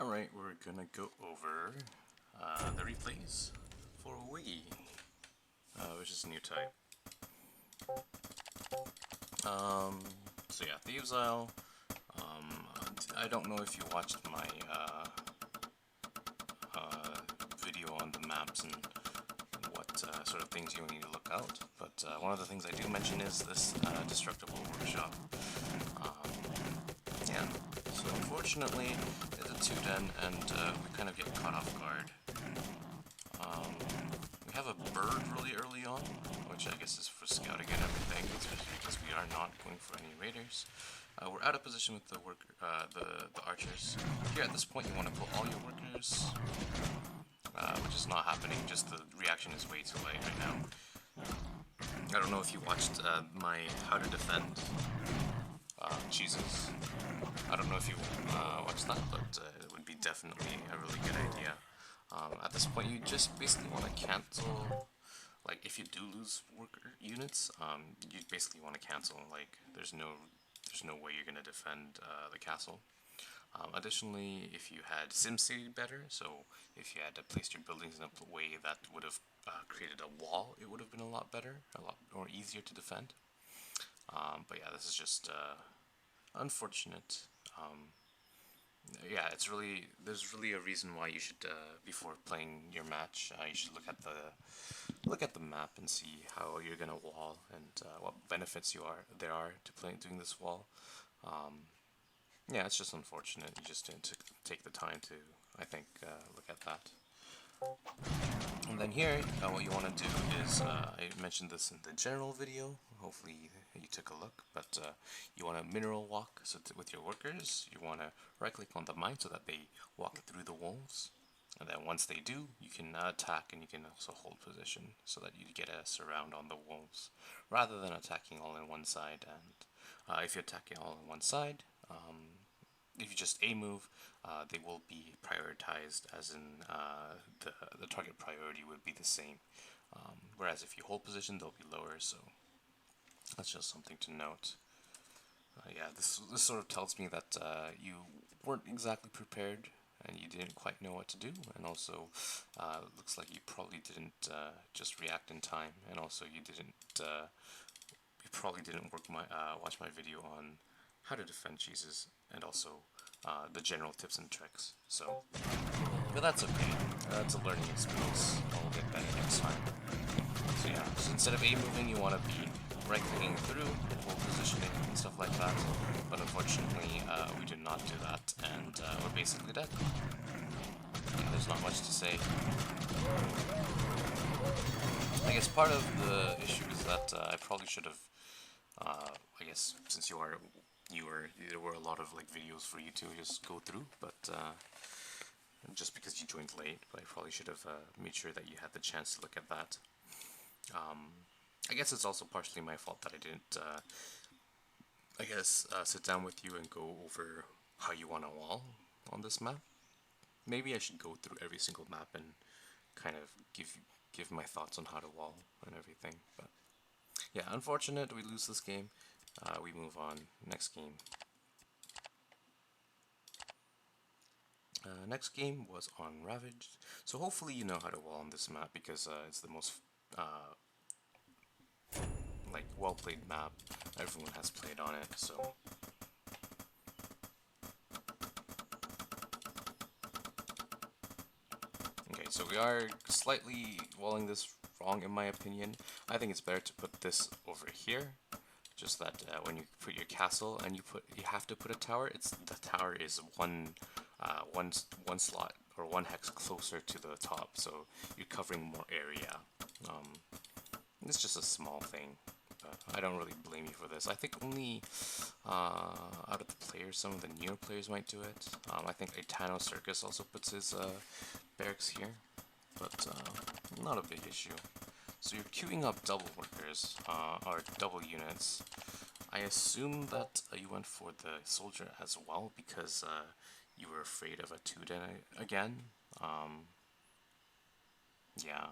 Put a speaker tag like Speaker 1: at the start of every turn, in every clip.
Speaker 1: Alright, we're gonna go over the replays for wiggy, which is a new type. So yeah, Thieves Isle. I don't know if you watched my video on the maps and what sort of things you need to look out, but one of the things I do mention is this destructible workshop. Yeah, so unfortunately it's a 2-den and we kind of get caught off guard. We have a bird really early on, which I guess is for scouting and everything, especially because we are not going for any raiders. We're out of position with the the archers. Here at this point you want to pull all your workers, which is not happening, just the reaction is way too late right now. I don't know if you watched my how to defend cheeses. I don't know if you watched that, but it would be definitely a really good idea. At this point, you just basically want to cancel. Like, if you do lose worker units, you basically want to cancel. Like, there's no way you're gonna defend the castle. Additionally, if you had SimCity better, so if you had placed your buildings in a way that would have created a wall, it would have been a lot better, a lot more easier to defend. But yeah, this is just unfortunate. Yeah, there's really a reason why you should before playing your match, you should look at the map and see how you're gonna wall and what benefits there are to doing this wall. Yeah, it's just unfortunate. You just didn't take the time to, I think, look at that. And then here, what you want to do is, I mentioned this in the general video, hopefully you took a look, but you want to mineral walk so with your workers. You want to right click on the mine so that they walk through the wolves, and then once they do, you can attack and you can also hold position so that you get a surround on the wolves, rather than attacking all in one side. And if you attack it all in one side, if you just A move, they will be prioritized, as in the target priority would be the same. Whereas if you hold position, they'll be lower, so that's just something to note. Yeah, this sort of tells me that you weren't exactly prepared and you didn't quite know what to do, and also looks like you probably didn't just react in time, and also you probably didn't watch my video on how to defend cheeses, and also the general tips and tricks. So, but that's okay. That's a learning experience. I'll get better next time. So yeah, so instead of A moving, you want to be right clicking through, full positioning, and stuff like that. But unfortunately, we did not do that, and we're basically dead. Yeah, there's not much to say. I guess part of the issue is that I probably should have. I guess since there were a lot of like videos for you to just go through, but just because you joined late, but I probably should have made sure that you had the chance to look at that. I guess it's also partially my fault that I didn't, sit down with you and go over how you want to wall on this map. Maybe I should go through every single map and kind of give my thoughts on how to wall and everything. But yeah, unfortunate we lose this game. We move on. Next game. Next game was on Ravaged. So hopefully you know how to wall on this map, because it's the most like well played map. Everyone has played on it. So okay, so we are slightly walling this wrong in my opinion. I think it's better to put this over here. Just that when you put your castle and you have to put a tower, the tower is one slot or one hex closer to the top, so you're covering more area. It's just a small thing, but I don't really blame you for this. I think only out of the players, some of the newer players might do it. I think Itano Circus also puts his barracks here, but not a big issue. So you're queuing up double workers, or double units. I assume that you went for the soldier as well, because you were afraid of a 2-den again. Yeah,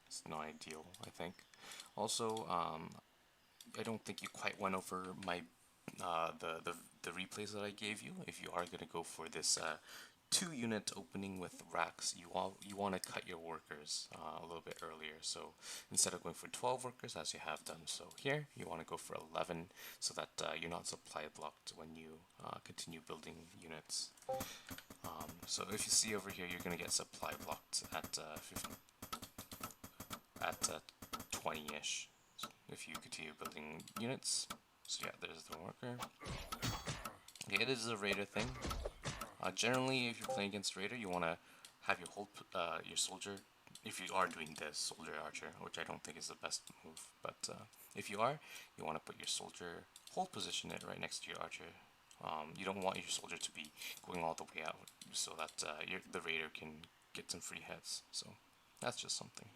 Speaker 1: it's not ideal, I think. Also, I don't think you quite went over my the replays that I gave you. If you are gonna go for this 2-unit opening with racks, you want to cut your workers a little bit earlier. So instead of going for 12 workers as you have done so here, you want to go for 11 so that you're not supply blocked when you continue building units. So if you see over here, you're going to get supply blocked at 20-ish if you continue building units. So yeah, there's the worker. Okay, it is a raider thing. Generally, if you're playing against raider, you want to have your whole your soldier. If you are doing this soldier archer, which I don't think is the best move, but if you are, you want to put your soldier hold position it right next to your archer. You don't want your soldier to be going all the way out, so that the raider can get some free hits. So that's just something.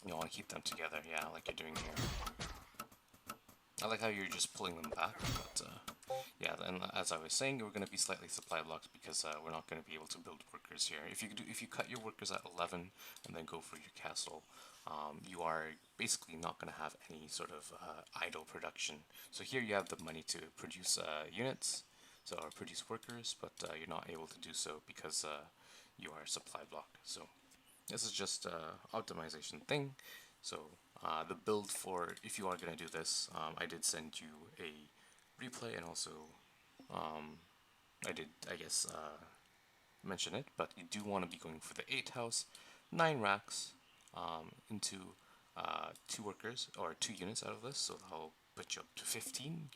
Speaker 1: You want to keep them together, yeah, like you're doing here. I like how you're just pulling them back, but yeah, and as I was saying, we're going to be slightly supply blocked because we're not going to be able to build workers here. If you cut your workers at 11 and then go for your castle, you are basically not going to have any sort of idle production. So here you have the money to produce units, or produce workers, but you're not able to do so because you are supply blocked. So this is just optimization thing. So the build for, if you are going to do this, I did send you a replay, and also I did, I guess, mention it, but you do want to be going for the 8 house, 9 racks into 2 workers, or 2 units out of this, so that'll put you up to 15,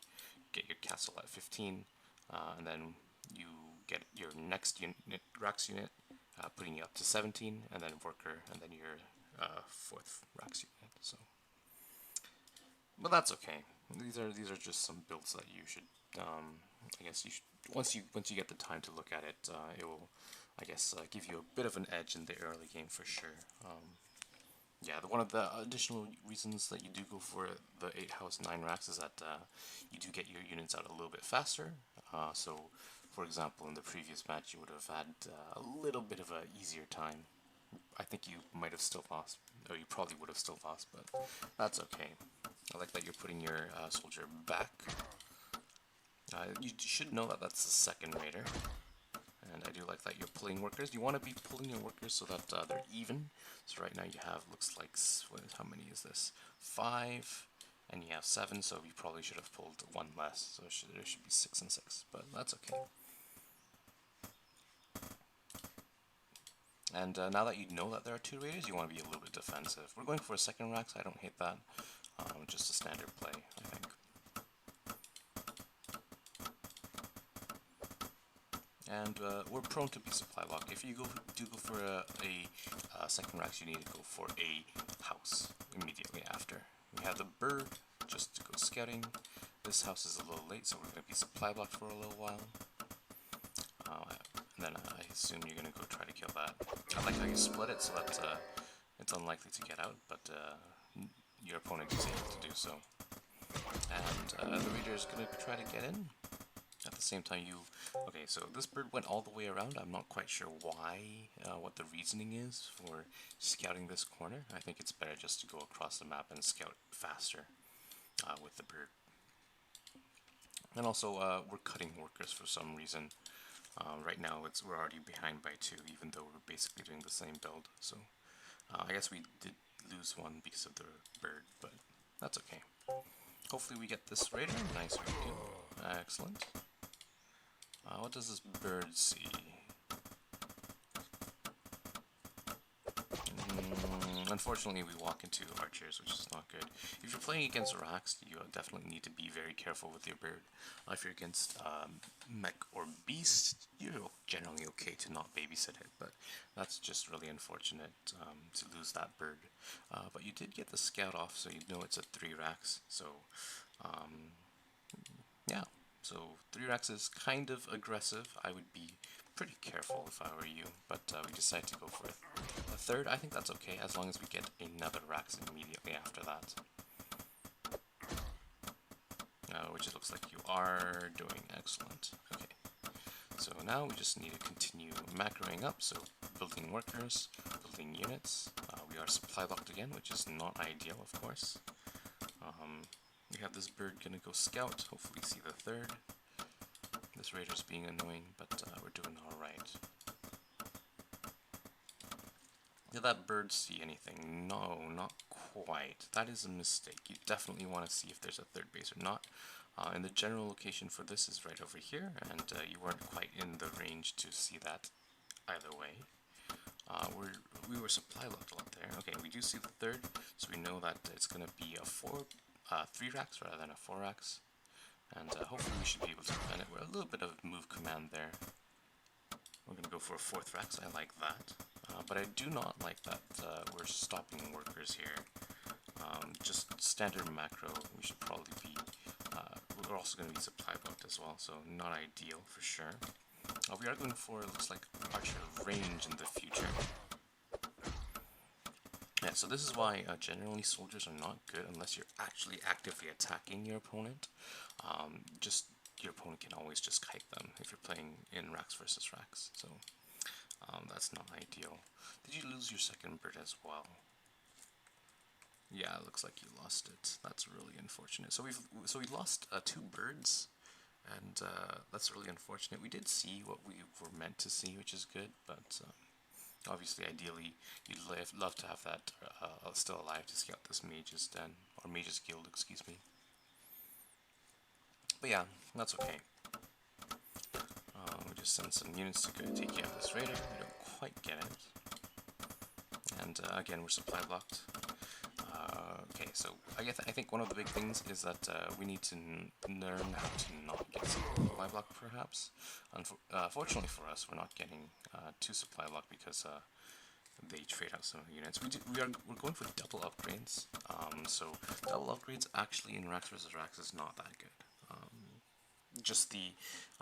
Speaker 1: get your castle at 15, and then you get your next unit, racks unit, putting you up to 17, and then worker, and then your 4th racks unit. So, but that's okay. These are just some builds that you should, I guess you should, once you get the time to look at it, it will, I guess, give you a bit of an edge in the early game for sure. Yeah, one of the additional reasons that you do go for the 8 house 9 racks is that you do get your units out a little bit faster. So, for example, in the previous match, you would have had a little bit of an easier time. I think you might have still lost, or you probably would have still lost, but that's okay. I like that you're putting your soldier back. You should know that that's the second raider. And I do like that you're pulling workers. You want to be pulling your workers so that they're even. So right now you have, looks like, how many is this? 5, and you have 7, so you probably should have pulled 1 less. So there should be 6 and 6, but that's okay. And now that you know that there are 2 raiders, you want to be a little bit defensive. We're going for a second rack, so I don't hate that. Just a standard play, I think. And we're prone to be supply locked. If you do go for a second racks, you need to go for a house immediately after. We have the bird just to go scouting. This house is a little late, so we're going to be supply blocked for a little while. And then I assume you're going to go try to kill that. I like how you split it so that it's unlikely to get out, but your opponent is able to do so. And the raider is going to try to get in. At the same time, okay, so this bird went all the way around. I'm not quite sure why, what the reasoning is for scouting this corner. I think it's better just to go across the map and scout faster with the bird. And also, we're cutting workers for some reason. Right now, we're already behind by 2, even though we're basically doing the same build. So, I guess we did lose 1 because of the bird, but that's okay. Hopefully we get this raider. Nice, we do. Excellent. What does this bird see? Unfortunately, we walk into archers, which is not good. If you're playing against racks, you definitely need to be very careful with your bird. If you're against mech or beast, you're generally okay to not babysit it, but that's just really unfortunate to lose that bird. But you did get the scout off, so you know it's at 3 racks. So, yeah. So 3 racks is kind of aggressive. I would be pretty careful if I were you, but we decided to go for a 3rd. I think that's okay, as long as we get another racks immediately after that. Which it looks like you are doing. Excellent. Okay. So now we just need to continue macroing up, so building workers, building units. We are supply locked again, which is not ideal, of course. We have this bird gonna go scout, hopefully see the 3rd. this raider's being annoying, but we're doing alright. Did that bird see anything? No, not quite. That is a mistake. You definitely want to see if there's a third base or not. And the general location for this is right over here, and you weren't quite in the range to see that either way. We were supply locked a lot there. Okay, we do see the third, so we know that it's going to be a 3 racks rather than a 4 racks. And hopefully we should be able to plan it. We're a little bit of move command there. We're going to go for a 4th rack, so I like that. But I do not like that we're stopping workers here. Just standard macro, we should probably be, we're also going to be supply blocked as well, so not ideal for sure. We are going for, it looks like, archer range in the future. Yeah, so this is why generally soldiers are not good unless you're actually actively attacking your opponent. Just your opponent can always just kite them if you're playing in racks versus racks, so that's not ideal. Did you lose your second bird as well? Yeah, it looks like you lost it. That's really unfortunate. So we lost 2 birds, and that's really unfortunate. We did see what we were meant to see, which is good, but obviously, ideally, you'd love to have that still alive to scout this mage's den, or mage's guild, excuse me. But yeah, that's okay. We just send some units to go take care of this raider. We don't quite get it. And again, we're supply blocked. Okay, so I think one of the big things is that we need to learn how to not get supply block, perhaps. Fortunately for us, we're not getting 2 supply block because they trade out some units. We're going for double upgrades. So double upgrades actually in racks versus racks is not that good. Just the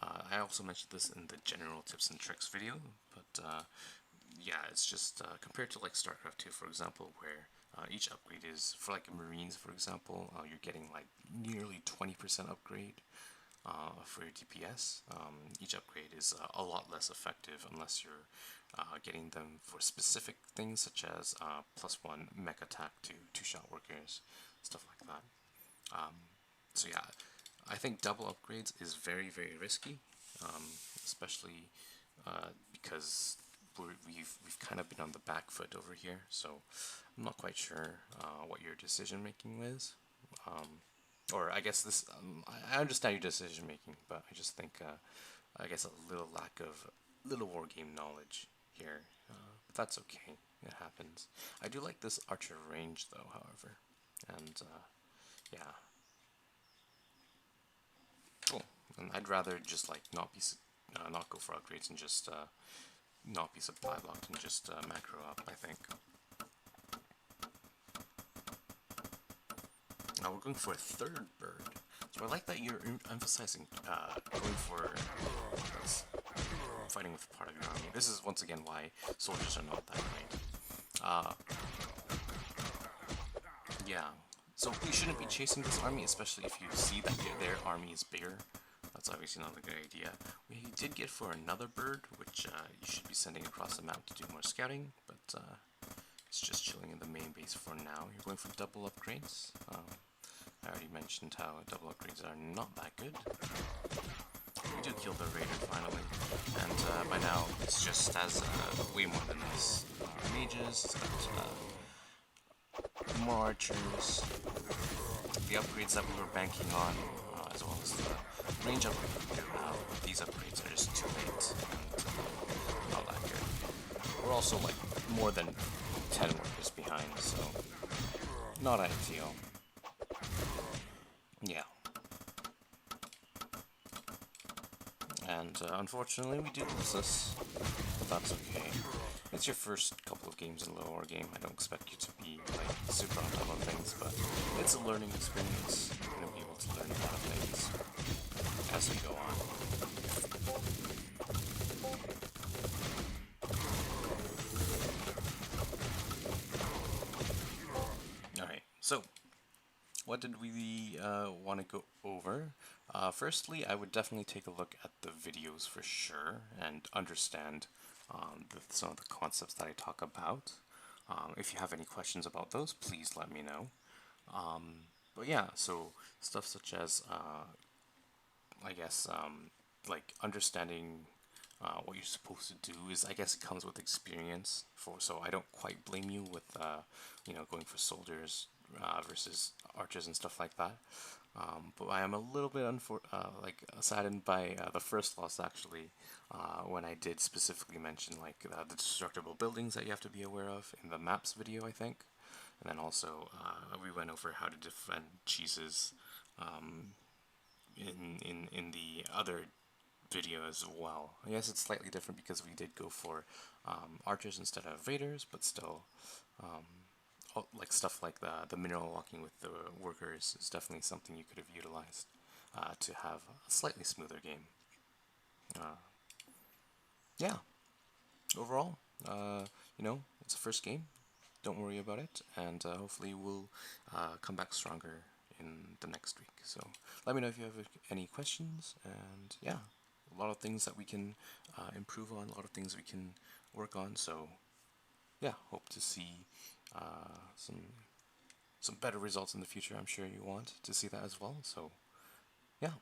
Speaker 1: I also mentioned this in the general tips and tricks video, but yeah, it's just compared to like StarCraft 2, for example, where each upgrade is, for like Marines, for example, you're getting like nearly 20% upgrade for your DPS. Each upgrade is a lot less effective unless you're getting them for specific things such as +1 mech attack to 2-shot workers, stuff like that. So yeah, I think double upgrades is very, very risky, especially because we've kind of been on the back foot over here, so I'm not quite sure what your decision making is. Or I guess this, I understand your decision making, but I just think, I guess a little lack of little war game knowledge here, but that's okay, it happens. I do like this archer range though, however, and yeah. Cool. And I'd rather just like not go for upgrades and just not be supply blocked and just macro up, I think. Now we're going for a 3rd bird. So I like that you're emphasizing going for fighting with part of your army. This is once again why soldiers are not that great. Yeah. So we shouldn't be chasing this army, especially if you see that their army is bigger. That's obviously not a good idea. We did get for another bird, which you should be sending across the map to do more scouting, but it's just chilling in the main base for now. You're going for double upgrades. I already mentioned how double upgrades are not that good. We do kill the raider finally, and by now it's just has way more than this. Mages, it's got more archers, the upgrades that we were banking on, as well as the range upgrade. These upgrades are just too late, and not that good. We're also like more than 10 workers behind, so not ideal. Yeah. And unfortunately we do lose this, but that's okay. It's your first couple of games in low war game. I don't expect you to be like super on top of things, but it's a learning experience. You're going to be able to learn a lot of things as we go on. Alright, so what did we want to go over? Firstly, I would definitely take a look at the videos for sure and understand some of the concepts that I talk about. If you have any questions about those, please let me know. But yeah, so stuff such as, I guess, like understanding what you're supposed to do is, I guess, it comes with experience. So I don't quite blame you with going for soldiers versus archers and stuff like that. But I am a little bit like saddened by the first loss actually, when I did specifically mention like the destructible buildings that you have to be aware of in the maps video, I think, and then also we went over how to defend cheeses in the other video as well. I guess it's slightly different because we did go for archers instead of raiders, but still, like stuff like the mineral walking with the workers is definitely something you could have utilized to have a slightly smoother game. Uh, yeah, overall, it's a first game. Don't worry about it, and hopefully we'll come back stronger in the next week. So let me know if you have any questions, and yeah, a lot of things that we can improve on, a lot of things we can work on. So yeah, hope to see some better results in the future. I'm sure you want to see that as well. So yeah,